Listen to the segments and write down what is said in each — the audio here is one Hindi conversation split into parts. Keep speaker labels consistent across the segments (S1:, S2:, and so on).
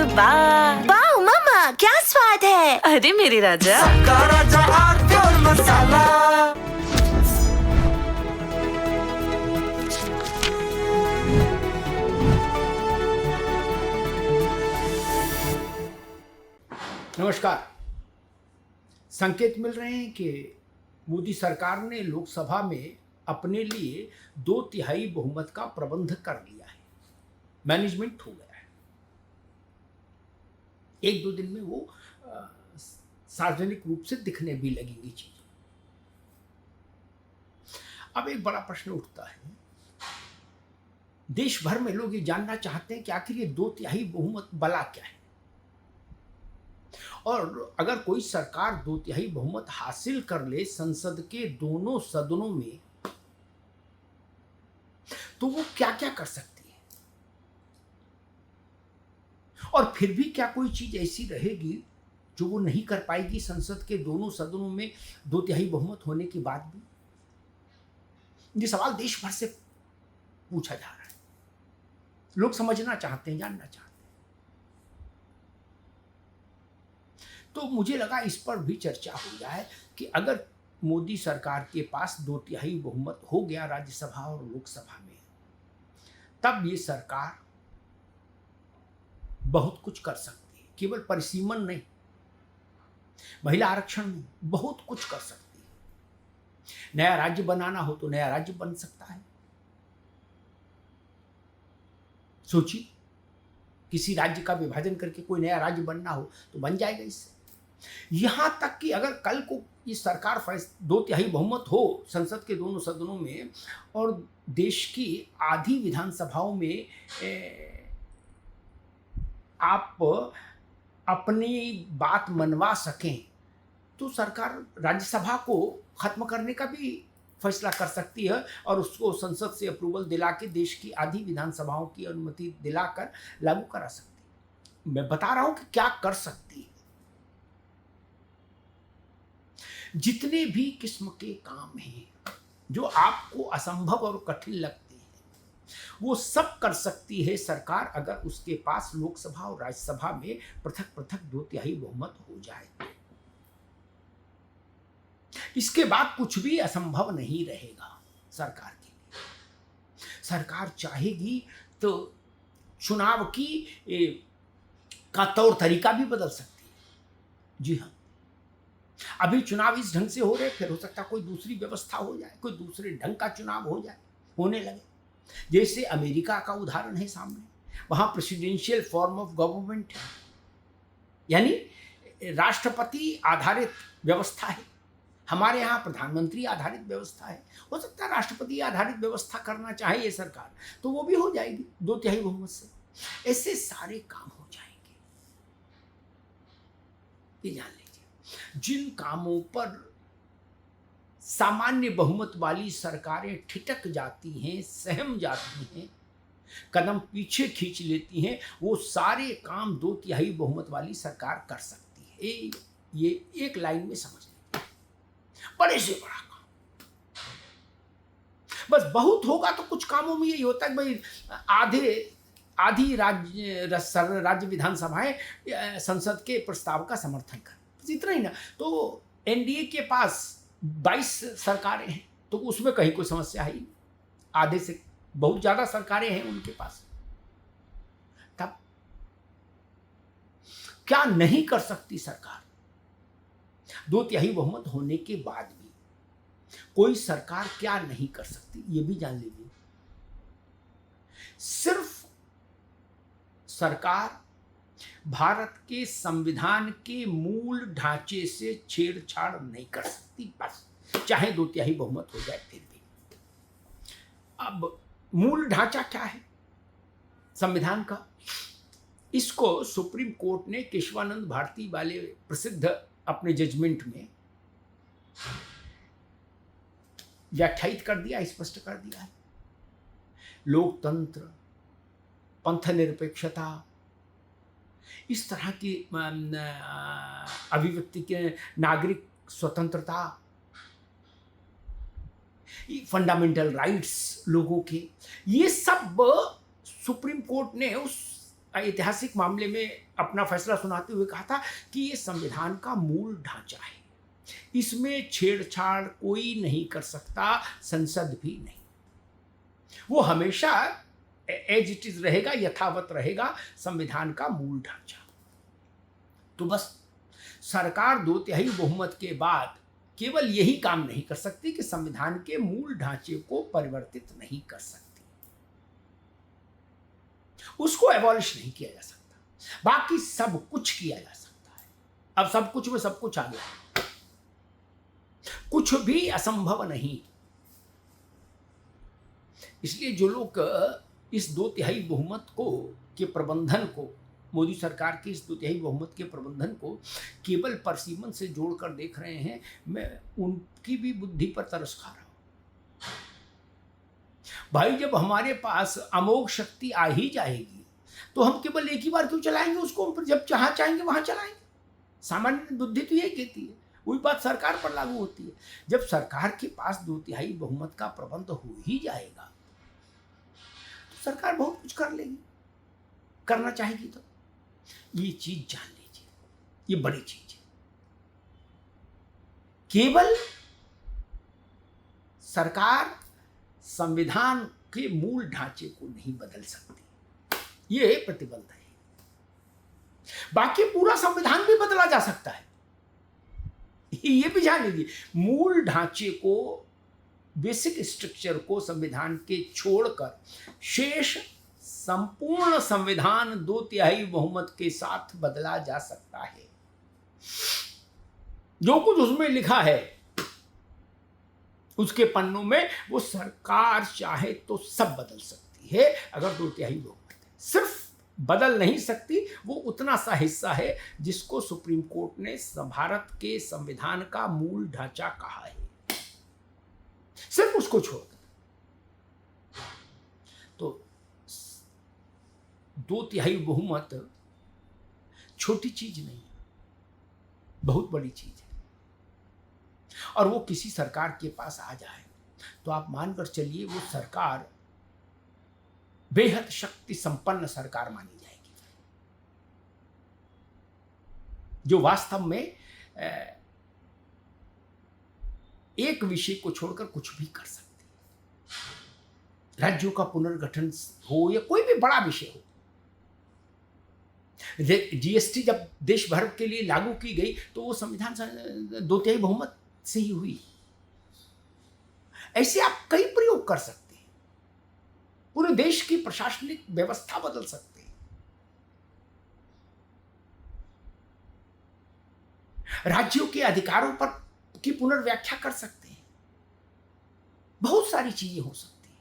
S1: वाह
S2: वाह मम्मा, क्या स्वाद है।
S1: अरे मेरे राजा,
S3: सबका राजा आरती और मसाला।
S4: नमस्कार। संकेत मिल रहे हैं कि मोदी सरकार ने लोकसभा में अपने लिए 2/3 बहुमत का प्रबंध कर लिया है। मैनेजमेंट हो गया है। 1-2 दिन में वो सार्वजनिक रूप से दिखने भी लगेंगी चीजें। अब एक बड़ा प्रश्न उठता है, देश भर में लोग ये जानना चाहते हैं कि आखिर ये 2/3 बहुमत बला क्या है, और अगर कोई सरकार 2/3 बहुमत हासिल कर ले संसद के दोनों सदनों में, तो वो क्या क्या कर सकती है, और फिर भी क्या कोई चीज ऐसी रहेगी जो वो नहीं कर पाएगी संसद के दोनों सदनों में 2/3 बहुमत होने के बाद भी। ये सवाल देश भर से पूछा जा रहा है। लोग समझना चाहते हैं, जानना चाहते हैं। तो मुझे लगा इस पर भी चर्चा हो जाए कि अगर मोदी सरकार के पास 2/3 बहुमत हो गया राज्यसभा और लोकसभा में, तब ये सरकार बहुत कुछ कर सकती है। केवल परिसीमन नहीं, महिला आरक्षण में बहुत कुछ कर सकती है। नया राज्य बनाना हो तो नया राज्य बन सकता है। सोचिए, किसी राज्य का विभाजन करके कोई नया राज्य बनना हो तो बन जाएगा इससे। यहां तक कि अगर कल को ये सरकार 2/3 बहुमत हो संसद के दोनों सदनों में, और देश की आधी विधानसभाओं में आप अपनी बात मनवा सकें, तो सरकार राज्यसभा को खत्म करने का भी फैसला कर सकती है और उसको संसद से अप्रूवल दिला के देश की आधी विधानसभाओं की अनुमति दिलाकर लागू करा सकती है। मैं बता रहा हूं कि क्या कर सकती है। जितने भी किस्म के काम हैं जो आपको असंभव और कठिन लगते हैं, वो सब कर सकती है सरकार, अगर उसके पास लोकसभा और राज्यसभा में पृथक पृथक 2/3 बहुमत हो जाए। इसके बाद कुछ भी असंभव नहीं रहेगा सरकार के लिए। सरकार चाहेगी तो चुनाव का तौर तरीका भी बदल सकती है। जी हाँ, अभी चुनाव इस ढंग से हो रहे, फिर हो सकता है कोई दूसरी व्यवस्था हो जाए, कोई दूसरे ढंग का चुनाव हो जाए, होने लगे। जैसे अमेरिका का उदाहरण है सामने, वहां प्रेसिडेंशियल फॉर्म ऑफ गवर्नमेंट है, यानी राष्ट्रपति आधारित व्यवस्था है। हमारे यहाँ प्रधानमंत्री आधारित व्यवस्था है। हो सकता है राष्ट्रपति आधारित व्यवस्था करना चाहे ये सरकार, तो वो भी हो जाएगी 2/3 बहुमत से। ऐसे सारे काम हो जाएंगे। ये जान लीजिए, जिन कामों पर सामान्य बहुमत वाली सरकारें ठिठक जाती हैं, सहम जाती हैं, कदम पीछे खींच लेती हैं, वो सारे काम 2/3 बहुमत वाली सरकार कर सकती है। ये एक लाइन में समझ लीजिए, बड़े से बड़ा काम। बस बहुत होगा तो कुछ कामों में यही होता है कि भाई आधी राज्य विधानसभाएं संसद के प्रस्ताव का समर्थन कर, इतना ही ना। तो एनडीए के पास 22 सरकारें हैं, तो उसमें कहीं कोई समस्या है ही। आधे से बहुत ज्यादा सरकारें हैं उनके पास। तब क्या नहीं कर सकती सरकार? 2/3 बहुमत होने के बाद भी कोई सरकार क्या नहीं कर सकती, ये भी जान लीजिए। सिर्फ सरकार भारत के संविधान के मूल ढांचे से छेड़छाड़ नहीं कर सकती, बस चाहे 2/3 बहुमत हो जाए फिर भी। अब मूल ढांचा क्या है संविधान का? इसको सुप्रीम कोर्ट ने केशवानंद भारती वाले प्रसिद्ध अपने जजमेंट में व्याख्यायित कर दिया, स्पष्ट कर दिया है। लोकतंत्र, पंथ निरपेक्षता, इस तरह की अभिव्यक्ति के, नागरिक स्वतंत्रता, फंडामेंटल राइट्स लोगों के, ये सब सुप्रीम कोर्ट ने उस ऐतिहासिक मामले में अपना फैसला सुनाते हुए कहा था कि ये संविधान का मूल ढांचा है, इसमें छेड़छाड़ कोई नहीं कर सकता, संसद भी नहीं। वो हमेशा एज इट इज रहेगा, यथावत रहेगा संविधान का मूल ढांचा। तो बस सरकार 2/3 बहुमत के बाद केवल यही काम नहीं कर सकती कि संविधान के मूल ढांचे को परिवर्तित नहीं कर सकती, उसको एबॉलिश नहीं किया जा सकता, बाकी सब कुछ किया जा सकता है। अब सब कुछ में सब कुछ आ गया, कुछ भी असंभव नहीं। इसलिए जो लोग इस 2/3 बहुमत को के प्रबंधन को, मोदी सरकार की इस 2/3 बहुमत के प्रबंधन को केवल परसीमन से जोड़कर देख रहे हैं, मैं उनकी भी बुद्धि पर तरस खा रहा हूं। भाई, जब हमारे पास अमोघ शक्ति आ ही जाएगी तो हम केवल एक ही बार क्यों चलाएंगे उसको? हम जब जहां चाहेंगे वहां चलाएंगे। सामान्य बुद्धि तो यही कहती है, वही बात सरकार पर लागू होती है। जब सरकार के पास 2/3 बहुमत का प्रबंध हो ही जाएगा तो सरकार बहुत कुछ कर लेगी, करना चाहेगी तो। ये चीज जान लीजिए, ये बड़ी चीज है। केवल सरकार संविधान के मूल ढांचे को नहीं बदल सकती, ये प्रतिबंध है। बाकी पूरा संविधान भी बदला जा सकता है, ये भी जान लीजिए। मूल ढांचे को, बेसिक स्ट्रक्चर को संविधान के छोड़कर शेष संपूर्ण संविधान 2/3 बहुमत के साथ बदला जा सकता है। जो कुछ उसमें लिखा है उसके पन्नों में, वो सरकार चाहे तो सब बदल सकती है अगर 2/3 बहुमत है। सिर्फ बदल नहीं सकती वो उतना सा हिस्सा है जिसको सुप्रीम कोर्ट ने भारत के संविधान का मूल ढांचा कहा है, सिर्फ उसको छोड़कर। तो 2/3 बहुमत छोटी चीज नहीं है, बहुत बड़ी चीज है। और वो किसी सरकार के पास आ जाए तो आप मानकर चलिए वो सरकार बेहद शक्ति संपन्न सरकार मानी जाएगी, जो वास्तव में एक विषय को छोड़कर कुछ भी कर सकती है। राज्यों का पुनर्गठन हो या कोई भी बड़ा विषय हो। जीएसटी जब देश भर के लिए लागू की गई तो वो संविधान 2/3 बहुमत से ही हुई। ऐसे आप कई प्रयोग कर सकते हैं, पूरे देश की प्रशासनिक व्यवस्था बदल सकते हैं, राज्यों के अधिकारों पर की पुनर्व्याख्या कर सकते हैं, बहुत सारी चीजें हो सकती हैं।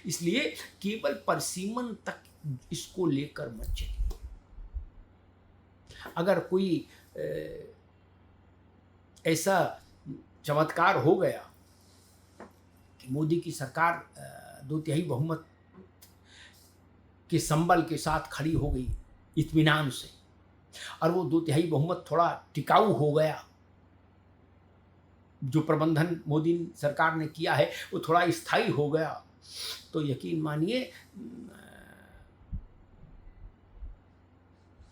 S4: इसलिए केवल परसीमन तक इसको लेकर मत चलिए। अगर कोई ऐसा चमत्कार हो गया कि मोदी की सरकार 2/3 बहुमत के संबल के साथ खड़ी हो गई इत्मीनान से, और वो 2/3 बहुमत थोड़ा टिकाऊ हो गया, जो प्रबंधन मोदी सरकार ने किया है वो थोड़ा स्थायी हो गया, तो यकीन मानिए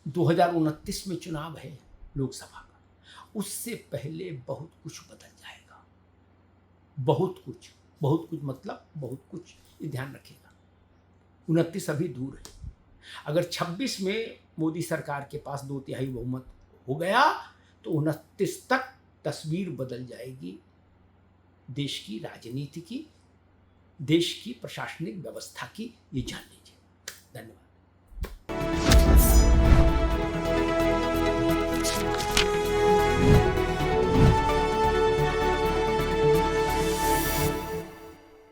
S4: 2029 में चुनाव है लोकसभा का, उससे पहले बहुत कुछ बदल जाएगा। बहुत कुछ मतलब बहुत कुछ, ये ध्यान रखिएगा। 29 अभी दूर है। अगर 26 में मोदी सरकार के पास 2/3 बहुमत हो गया तो 29 तक तस्वीर बदल जाएगी देश की राजनीति की, देश की प्रशासनिक व्यवस्था की, ये जान लीजिए। धन्यवाद।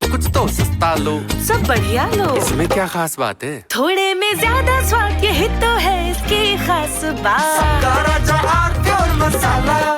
S3: कुछ तो सस्ता लो,
S2: सब बढ़िया लो,
S3: इसमें क्या खास बात है?
S2: थोड़े में ज्यादा स्वाद, यही तो है इसकी खास बात।
S3: सबका राजा आर प्योर मसाला।